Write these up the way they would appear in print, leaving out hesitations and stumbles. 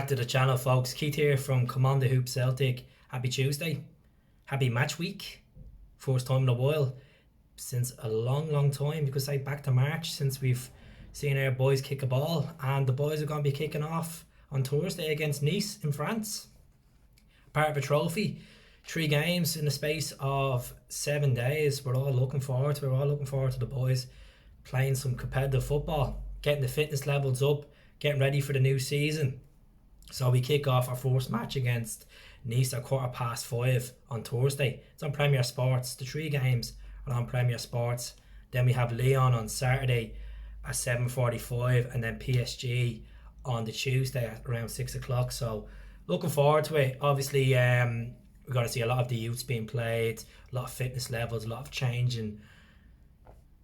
back to the channel, folks. Keith here from Come On The Hoop Celtic. Happy Tuesday. Happy match week. First time in a while since a long time. You could say back to March since we've seen our boys kick a ball. And the boys are going to be kicking off on Thursday against Nice in France. Part of a trophy. 3 games in the space of 7 days. We're all looking forward to it. We're all looking forward to the boys playing some competitive football, getting the fitness levels up, getting ready for the new season. So we kick off our first match against Nice at 5:15 on Thursday. It's on Premier Sports. The 3 games are on Premier Sports. Then we have Lyon on Saturday at 7:45 and then PSG on the Tuesday at around 6 o'clock. So looking forward to it. Obviously, we're going to see a lot of the youths being played, a lot of fitness levels, a lot of changing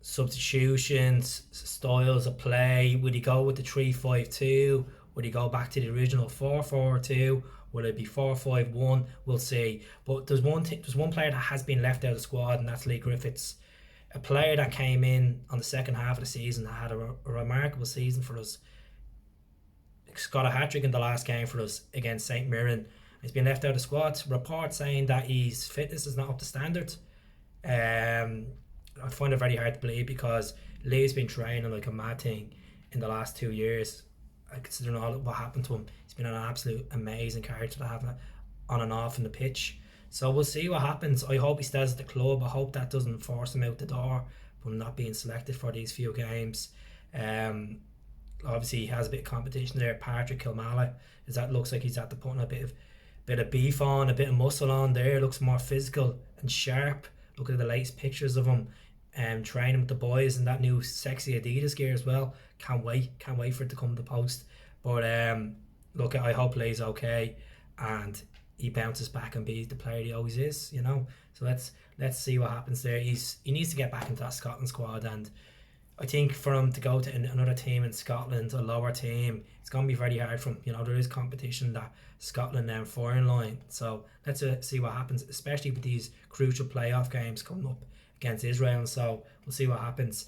substitutions, styles of play. Would he go with the 3-5-2? Would he go back to the original 4-4-2? Will it be 4-5-1? We'll see. But there's one player that has been left out of the squad, and that's Leigh Griffiths. A player that came in on the second half of the season, had a remarkable season for us. He's got a hat-trick in the last game for us against St Mirren. He's been left out of the squad. Reports saying that his fitness is not up to standard. I find it very hard to believe because Leigh's been training like a mad thing in the last 2 years. Considering all what happened to him, he's been an absolute amazing character to have on and off in the pitch. So we'll see what happens. I hope he stays at the club. I hope that doesn't force him out the door from not being selected for these few games. Obviously he has a bit of competition there. Patrick Kilmala, looks like he's at the putting a bit of beef on, a bit of muscle on there. Looks more physical and sharp. Look at the latest pictures of him training with the boys and that new sexy Adidas gear as well. Can't wait for it to come to the post. But look, I hope Leigh's okay and he bounces back and be the player he always is, you know. So let's see what happens there. He needs to get back into that Scotland squad, and I think for him to go to another team in Scotland, a lower team, it's going to be very hard for him. You know, there is competition, that Scotland foreign line. So let's see what happens, especially with these crucial playoff games coming up against Israel. So we'll see what happens.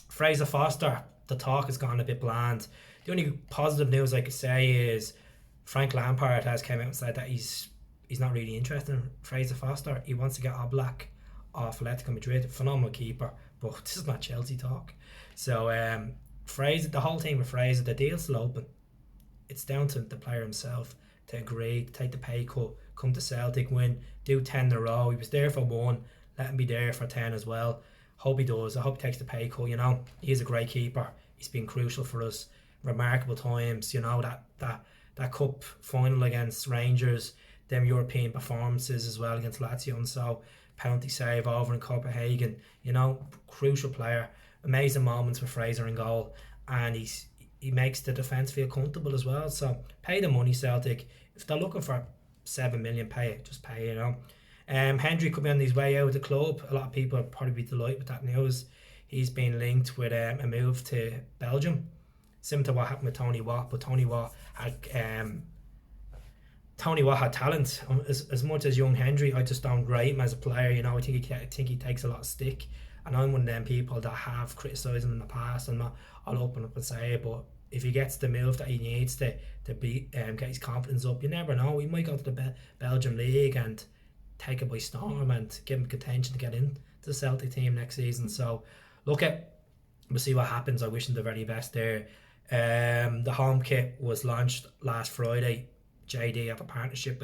Fraser Foster, the talk has gone a bit bland. The only positive news I could say is Frank Lampard has come out and said that he's not really interested in Fraser Foster. He wants to get Oblak off Atletico Madrid. Phenomenal keeper, but this is not Chelsea talk. So Fraser, the whole thing with Fraser, the deal's still open. It's down to the player himself to agree, to take the pay cut, come to Celtic, win, do 10 in a row. He was there for 1, let him be there for 10 as well. Hope he does. I hope he takes the pay cut. You know, he's a great keeper. He's been crucial for us. Remarkable times. You know, that cup final against Rangers, them European performances as well against Lazio, and so penalty save over in Copenhagen. You know, crucial player. Amazing moments with Fraser in goal, and he makes the defence feel comfortable as well. So pay the money, Celtic. If they're looking for 7 million, pay it. Just pay it, you know. Hendry could be on his way out of the club. A lot of people would probably be delighted with that news. He's been linked with a move to Belgium, similar to what happened with Tony Watt. But Tony Watt had talent as much as young Hendry. I just don't rate him as a player. You know, I think he takes a lot of stick, and I'm one of them people that have criticised him in the past. I'll open up and say it, but if he gets the move that he needs to get his confidence up, you never know. He might go to the Belgian league and take it by storm and give him contention to get into the Celtic team next season. So we'll see what happens. I wish him the very best there. The home kit was launched last Friday. JD have a partnership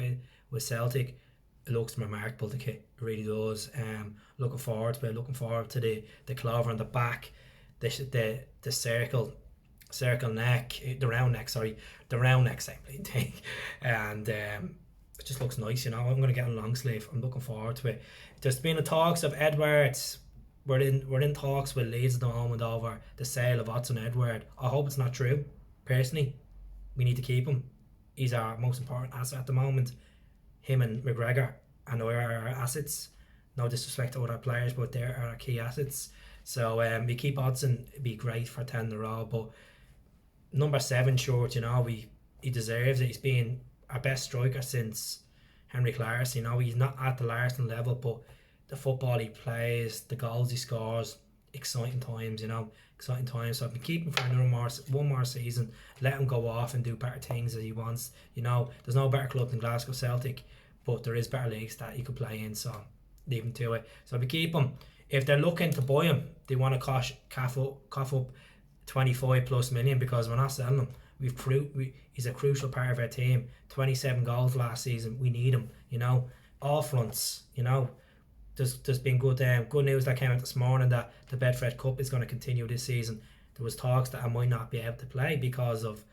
with Celtic. It looks remarkable, the kit, it really does. Looking forward to it. Looking forward to the clover on the back, the circle neck, the round neck, same thing. And it just looks nice, you know. I'm going to get a long sleeve. I'm looking forward to it. There's been the talks of Edwards. We're in talks with Leeds at the moment over the sale of Odsonne Edouard. I hope it's not true. Personally, we need to keep him. He's our most important asset at the moment. Him and McGregor and our assets. No disrespect to other players, but they're our key assets. So we keep Odsonne. It'd be great for 10 in a row. But number 7 short, you know, he deserves it. He's been our best striker since Henrik Larsson. You know, he's not at the Larsson level, but the football he plays, the goals he scores, exciting times, exciting times. So I've been keeping for one more season, let him go off and do better things as he wants. There's no better club than Glasgow Celtic, but there is better leagues that he could play in, so leave him to it. So I'll keep him. If they're looking to buy him, they want to cough up 25 plus million, because we're not selling him. He's a crucial part of our team. 27 goals last season. We need him. All fronts. There's been good news that came out this morning that the Betfred Cup is going to continue this season. There was talks that I might not be able to play because of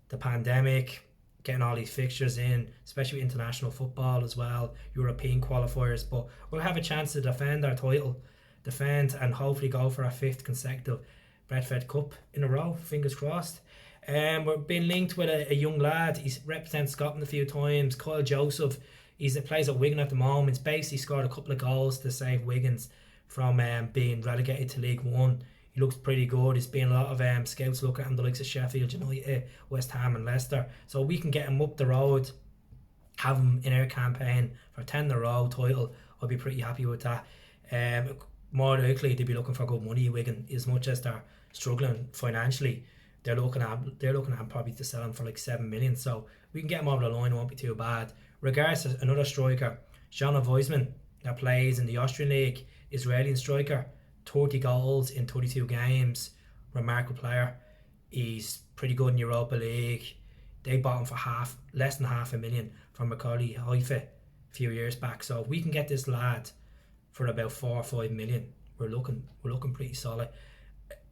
the pandemic, getting all these fixtures in, especially international football as well, European qualifiers. But we'll have a chance to defend our title, and hopefully go for our 5th consecutive Betfred Cup in a row. Fingers crossed. We're being linked with a young lad. He's represented Scotland a few times. Kyle Joseph. He plays at Wigan at the moment. He's basically scored a couple of goals to save Wigan's from being relegated to League One. He looks pretty good. There's been a lot of scouts looking at him, the likes of Sheffield United, West Ham and Leicester. So we can get him up the road, have him in our campaign for 10 in a row title. I'll be pretty happy with that. More likely they'll be looking for good money, Wigan, as much as they're struggling financially. They're looking at probably to sell him for like 7 million. So we can get him over the line, it won't be too bad. Regards to another striker, Jonah Weissman, that plays in the Austrian League, Israeli striker, 30 goals in 32 games, remarkable player. He's pretty good in Europa League. They bought him for less than $500,000 from Maccabi Haifa a few years back. So if we can get this lad for about 4 or 5 million, we're looking pretty solid.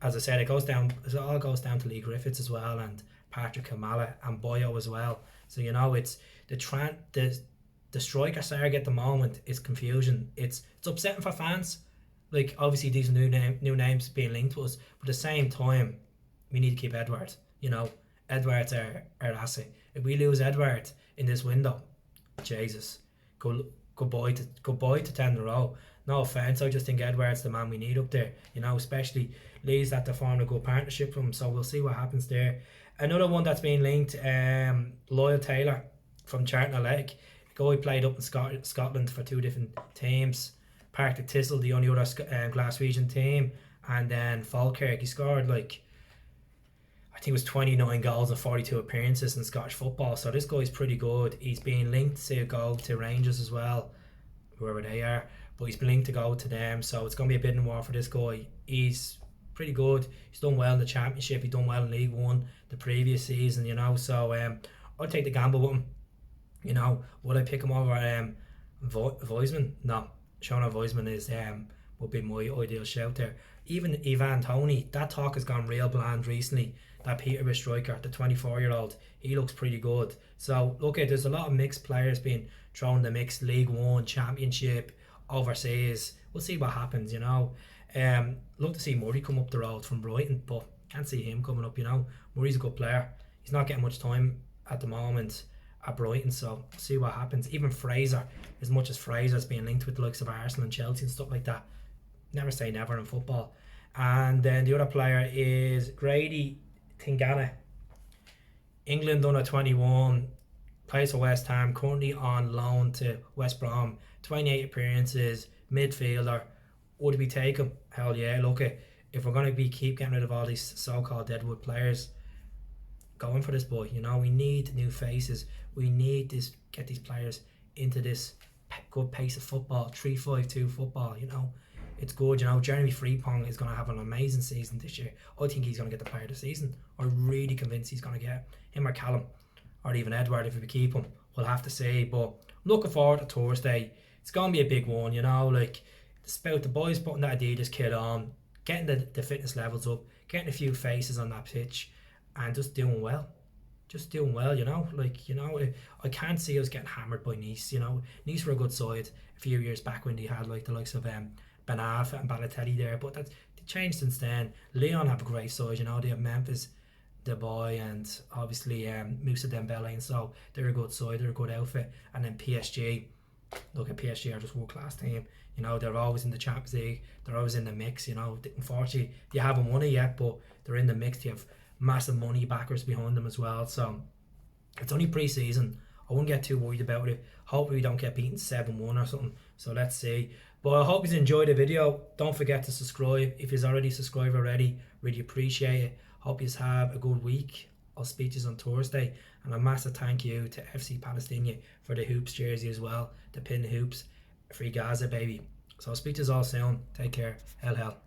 As I said, it all goes down to Leigh Griffiths as well, and Patrick Kamala and Boyo as well. So it's the striker surrogate at the moment is confusion. It's upsetting for fans. Like, obviously these new names being linked to us, but at the same time we need to keep Edward. Edward's our asset. If we lose Edward in this window, Jesus, goodbye to 10 in a row. No offence, I just think Edward's the man we need up there. Especially Leigh's that they formed a good partnership from him, so we'll see what happens there. Another one that's been linked, Lyle Taylor from Charlton Athletic. A guy played up in Scotland for 2 different teams. Partick Thistle, the only other Glaswegian team, and then Falkirk. He scored I think it was 29 goals and 42 appearances in Scottish football. So this guy's pretty good. He's been linked to go to Rangers as well, whoever they are. But he's been linked to go to them. So it's going to be a bidding war for this guy. He's pretty good. He's done well in the Championship. He's done well in League One the previous season, So I'll take the gamble with him. Would I pick him over Weissman? No. Shona Weissman would be my ideal shout there. Even Ivan Toney, that talk has gone real bland recently. That Peterborough striker, the 24-year-old, he looks pretty good. So look, there's a lot of mixed players being thrown in the mix. League One, Championship, overseas. We'll see what happens. Love to see Murray come up the road from Brighton, but can't see him coming up. Murray's a good player. He's not getting much time at the moment at Brighton, so we'll see what happens. Even Fraser, as much as Fraser's being linked with the likes of Arsenal and Chelsea and stuff like that, never say never in football. And then the other player is Grady Tingana, England under 21, plays for West Ham, currently on loan to West Brom, 28 appearances, midfielder. Would we take him? Hell yeah. Look, if we're going to keep getting rid of all these so-called deadwood players, going for this boy. We need new faces. We need to get these players into this good pace of football, 3-5-2 football. It's good. Jeremy Frimpong is going to have an amazing season this year. I think he's going to get the player of the season. I'm really convinced he's going to get him or Callum, or even Edward if we keep him. We'll have to see. But looking forward to Thursday. It's going to be a big one. It's about the boys putting that Adidas kit on, getting the fitness levels up, getting a few faces on that pitch, and just doing well. I can't see us getting hammered by Nice. Nice were a good side a few years back when they had the likes of Ben Arfa and Balotelli there, but that's changed since then. Lyon have a great side. They have Memphis Depay and obviously Moussa Dembele, and so they're a good side, they're a good outfit. And then PSG, look at PSG are just world class team. They're always in the Champions League, they're always in the mix. Unfortunately they haven't won it yet, but they're in the mix. They have massive money backers behind them as well. So it's only pre-season. I wouldn't get too worried about it. Hopefully we don't get beaten 7-1 or something. So let's see. But I hope you enjoyed the video. Don't forget to subscribe. If you've already subscribed already, really appreciate it. Hope you have a good week. I'll speak to you on Thursday. And a massive thank you to FC Palestinian for the hoops jersey as well. The pin hoops. Free Gaza, baby. So I'll speak to you all soon. Take care. Hell.